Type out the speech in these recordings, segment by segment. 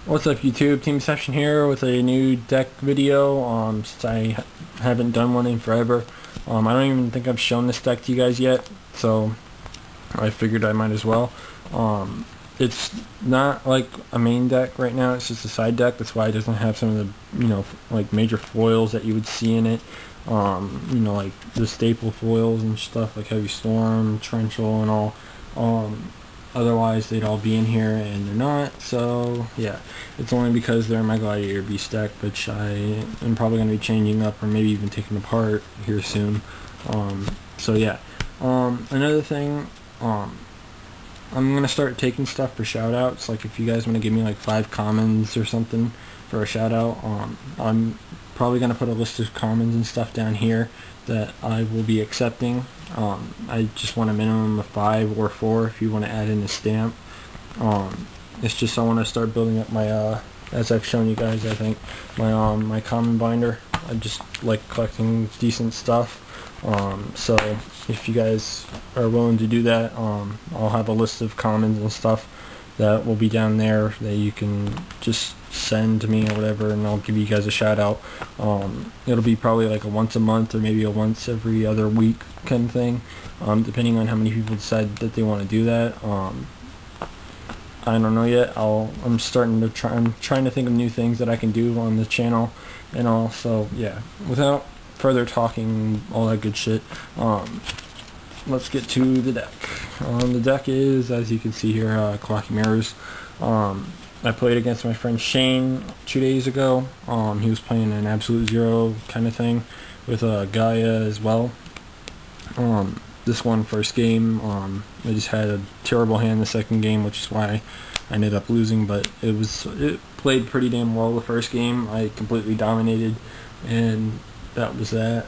What's up YouTube, Team Session here with a new deck video. Since I haven't done one in forever. I don't even think I've shown this deck to you guys yet, so I figured I might as well. It's not like a main deck right now, it's just a side deck. That's why it doesn't have some of the, like major foils that you would see in it. Like the staple foils and stuff like Heavy Storm, Torrential and all. Otherwise they'd all be in here, and they're not. So yeah, it's only because they're in my Gladiator Beast deck, which I am probably going to be changing up or maybe even taking apart here soon. So yeah, another thing, I'm going to start taking stuff for shoutouts. Like if you guys want to give me like 5 commons or something for a shoutout, I'm probably going to put a list of commons and stuff down here that I will be accepting. I just want a minimum of 5 or 4 if you want to add in a stamp. It's just I want to start building up my, as I've shown you guys, I think, my common binder. I just like collecting decent stuff. So if you guys are willing to do that, I'll have a list of commons and stuff that will be down there that you can just send to me or whatever, and I'll give you guys a shout out. It'll be probably like a once a month or maybe a once every other week kind of thing, depending on how many people decide that they want to do that. I don't know yet. I'm trying to think of new things that I can do on the channel and all. So yeah, without further talking all that good shit, let's get to the deck. The deck is, as you can see here, Koa'ki Meiru's. I played against my friend Shane 2 days ago. He was playing an Absolute Zero kind of thing with Gaia as well. This one, first game, I just had a terrible hand the second game, which is why I ended up losing, but it played pretty damn well the first game. I completely dominated, and that was that.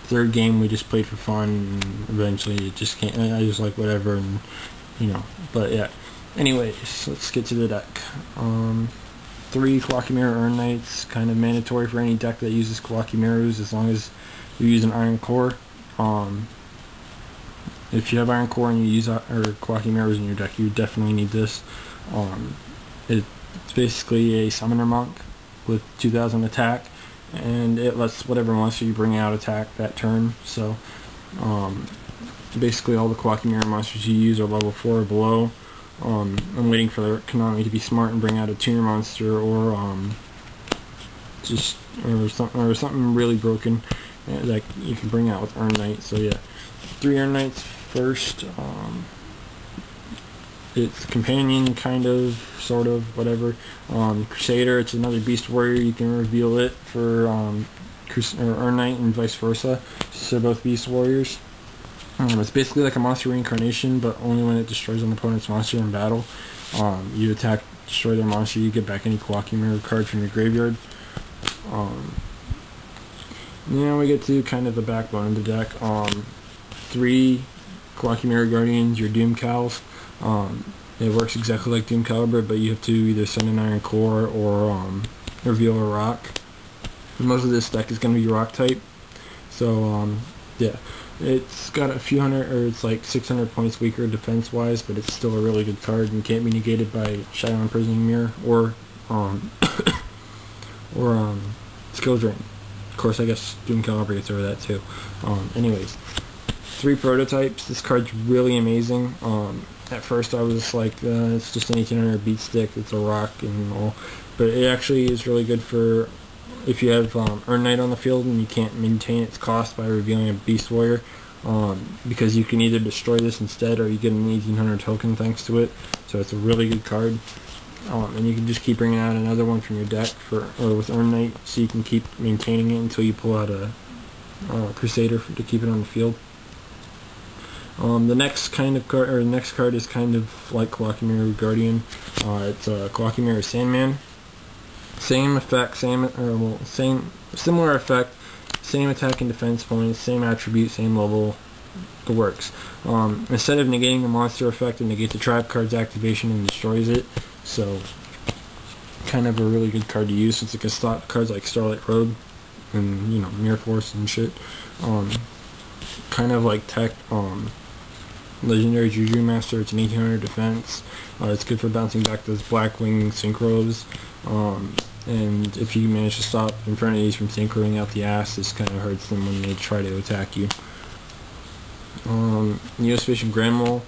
Third game we just played for fun, and eventually it just can't, I just like whatever, and but yeah. Anyways, let's get to the deck. 3 Koa'ki Meiru Earn Knights, kind of mandatory for any deck that uses Koa'ki Meiru's, as long as you use an Iron Core. If you have Iron Core and you use Koa'ki Meiru's in your deck, you definitely need this. It's basically a Summoner Monk with 2000 attack, and it lets whatever monster you bring out attack that turn. So basically all the Koa'ki Meiru monsters you use are level 4 or below. I'm waiting for Konami to be smart and bring out a tuner monster or something really broken that you can bring out with Earn Knight. So yeah, 3 Earn Knights first. It's companion, kind of, sort of, whatever. Crusader, it's another Beast Warrior. You can reveal it for Earn Knight and vice versa. So they're both Beast Warriors. It's basically like a monster reincarnation, but only when it destroys an opponent's monster in battle. You attack, destroy their monster, you get back any Koa'ki Meiru card from your graveyard. Now we get to kind of the backbone of the deck. 3 Koa'ki Meiru Guardians, your Doom Cows. It works exactly like Doom Caliber, but you have to either send an Iron Core or reveal a rock. Most of this deck is going to be rock type. So yeah. It's got a few hundred, or it's like 600 points weaker defense-wise, but it's still a really good card and can't be negated by Shadow Imprisoning Mirror or Skill Drain. Of course, I guess Doom Caliber gets over that too. Anyways, 3 prototypes. This card's really amazing. At first, I was like, it's just an 1800 beat stick. It's a rock and all, but it actually is really good for if you have Earn Knight on the field and you can't maintain its cost by revealing a Beast Warrior, because you can either destroy this instead or you get an 1800 token thanks to it. So it's a really good card, and you can just keep bringing out another one from your deck with Earn Knight, so you can keep maintaining it until you pull out a Crusader to keep it on the field. The next kind of card, or the next card, is kind of like Koa'ki Meiru Guardian. It's Koa'ki Meiru Sandman. Same effect, similar effect, same attack and defense points, same attribute, same level, the works. Instead of negating the monster effect, it negates the trap card's activation and destroys it. So, kind of a really good card to use since it can stop cards like Starlight Robe and Mirror Force and shit. Kind of like Legendary Juju Master. It's an 1800 defense. It's good for bouncing back those Blackwing synchros. And if you manage to stop Infernities from synchroing out the ass, this kind of hurts them when they try to attack you. Neospace and Grand Mole.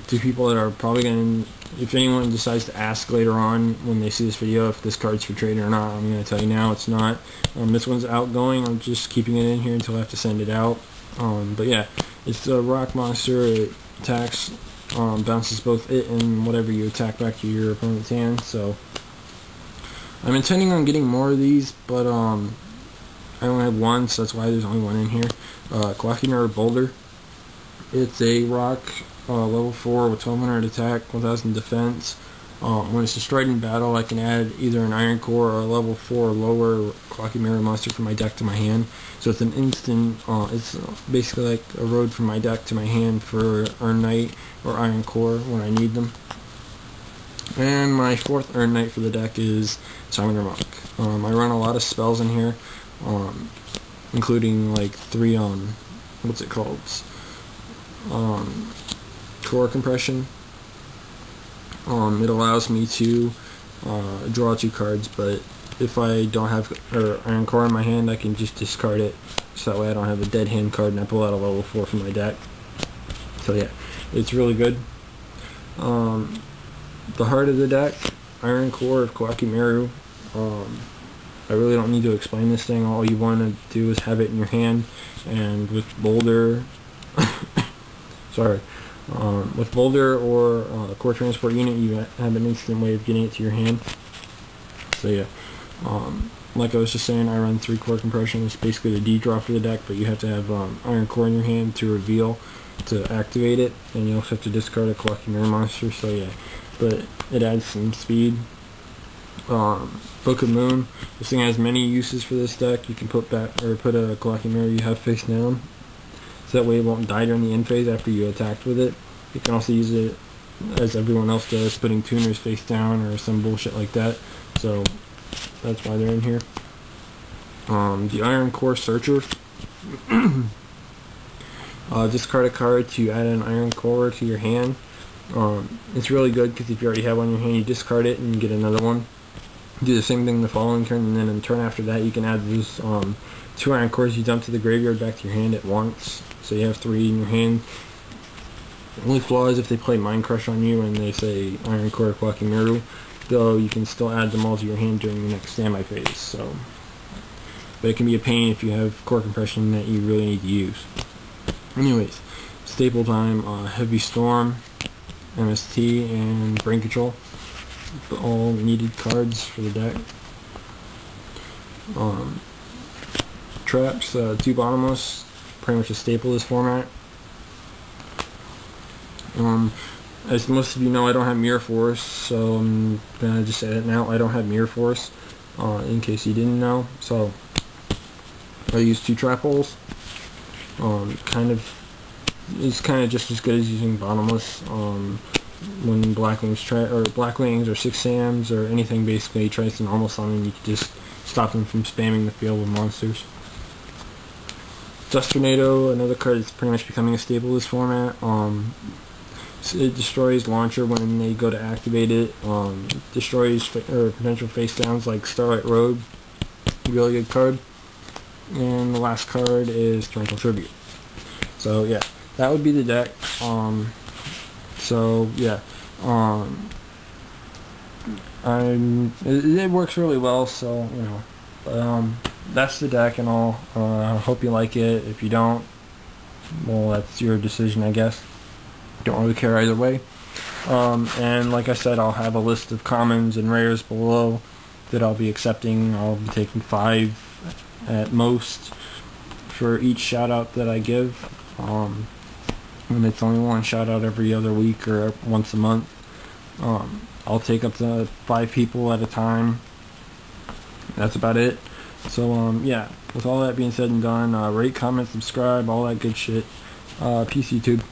Two people that are probably going to, if anyone decides to ask later on when they see this video if this card's for trade or not, I'm going to tell you now it's not. This one's outgoing. I'm just keeping it in here until I have to send it out. But yeah, it's a rock monster. It attacks, bounces both it and whatever you attack back to your opponent's hand. So I'm intending on getting more of these, but I only have one, so that's why there's only one in here. Koa'ki Boulder. It's a rock, level 4 with 1200 attack, 1000 defense. When it's destroyed in battle, I can add either an Iron Core or a level 4 or lower Koa'ki monster from my deck to my hand. So it's an instant, it's basically like a road from my deck to my hand for Earn Knight or Iron Core when I need them. And my fourth Earn Knight for the deck is Simon Monk. I run a lot of spells in here, including like 3 what's it called? Core compression. It allows me to draw 2 cards, but if I don't have Iron Core in my hand, I can just discard it, so that way I don't have a dead hand card and I pull out a level 4 from my deck. So yeah, it's really good. The heart of the deck, Iron Core of Koa'ki Meiru. I really don't need to explain this thing. All you want to do is have it in your hand, and with Boulder sorry, with Boulder or Core Transport Unit, you have an instant way of getting it to your hand. So yeah, like I was just saying, I run 3 Core Compression. It's basically the D draw for the deck, but you have to have Iron Core in your hand to reveal to activate it, and you also have to discard a Koa'ki monster. So yeah, but it adds some speed. Book of Moon. This thing has many uses for this deck. You can put a Koa'ki you have face down, so that way it won't die during the end phase after you attacked with it. You can also use it as everyone else does, putting tuners face down or some bullshit like that. So that's why they're in here. The Iron Core Searcher. Discard a card to add an Iron Core to your hand. It's really good because if you already have one in your hand, you discard it and you get another one. Do the same thing the following turn, and then in the turn after that, you can add these 2 Iron Cores you dump to the graveyard back to your hand at once. So you have 3 in your hand. The only flaw is if they play Mind Crush on you and they say Iron Core Koa'ki Meiru, though you can still add them all to your hand during the next standby phase. So, but it can be a pain if you have Core Compression that you really need to use. Anyways, staple time, Heavy Storm, MST, and Brain Control. All needed cards for the deck. Traps, 2 Bottomless, pretty much a staple of this format. As most of you know, I don't have Mirror Force, so I'm gonna just say it now. I don't have Mirror Force, in case you didn't know. So I use 2 trap holes. It's kind of just as good as using Bottomless. When Blackwings or 6 Sams or anything basically tries to normal summon, you can just stop them from spamming the field with monsters. Dust Tornado, another card that's pretty much becoming a staple of this format. It destroys Launcher when they go to activate it. Destroys potential face downs like Starlight Road. Really good card. And the last card is Torrential Tribute. So yeah, that would be the deck. So yeah, it works really well. So you know, that's the deck and all. I hope you like it. If you don't, well, that's your decision, I guess. Don't really care either way. And like I said, I'll have a list of commons and rares below that I'll be accepting. I'll be taking 5 at most for each shout out that I give. And it's only 1 shout out every other week or once a month. I'll take up to 5 people at a time. That's about it. So yeah, with all that being said and done, rate, comment, subscribe, all that good shit. Peace, YouTube.